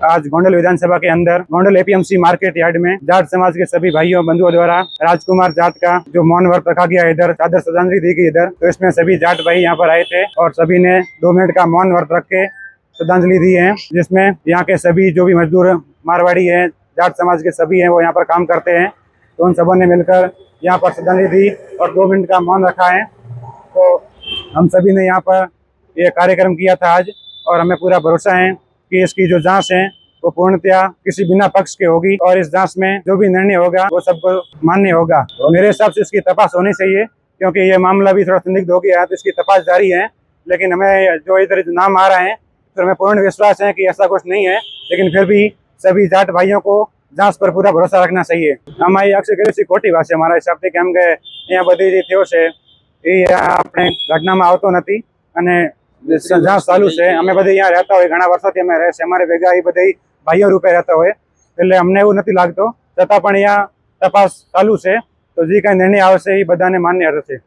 आज गोंडल विधानसभा के अंदर गोंडल एपीएमसी मार्केट यार्ड में जाट समाज के सभी भाइयों बंधुओं द्वारा राजकुमार जाट का जो मौन व्रत रखा गया इधर, चादर श्रद्धांजलि दी गई इधर। तो इसमें सभी जाट भाई यहाँ पर आए थे और सभी ने 2 मिनट का मौन व्रत रख के श्रद्धांजलि दी है, जिसमें यहाँ के सभी जो भी मजदूर मारवाड़ी है, जाट समाज के सभी हैं, वो यहाँ पर काम करते हैं। तो उन सबों ने मिलकर यहाँ पर श्रद्धांजलि दी और 2 मिनट का मौन रखा है। तो हम सभी ने यहाँ पर ये कार्यक्रम किया था आज, और हमें पूरा भरोसा है कि इसकी जो जांच है वो पूर्णतया किसी बिना पक्ष के होगी और इस जांच में जो भी निर्णय होगा वो सबको मान्य होगा। तो मेरे हिसाब से इसकी तपास होनी चाहिए, क्योंकि ये मामला भी थोड़ा संदिग्ध हो गया है, तो इसकी तपास जारी है। लेकिन हमें जो इधर नाम आ रहा है तो हमें पूर्ण विश्वास है कि ऐसा कुछ नहीं है, लेकिन फिर भी सभी जाट भाइयों को जांच पर पूरा भरोसा रखना चाहिए। हमारी अक्षय કરી ખોટી વાત છે અમારા હિસાબથી, કેમ કે અહીંયા બધી જે થયો છે એ આપણે ઘટનામાં આવતો નથી અને જાંચ ચાલુ છે। અમે બધે અહીંયા રહેતા હોય, ઘણા વર્ષોથી અમે રહે છે, અમારે ભેગા એ બધા ભાઈઓ રૂપે રહેતા હોય, એટલે અમને એવું નથી લાગતો। છતાં પણ અહીંયા તપાસ ચાલુ છે, તો જે કાંઈ નિર્ણય આવશે એ બધાને માન્ય રહેશે।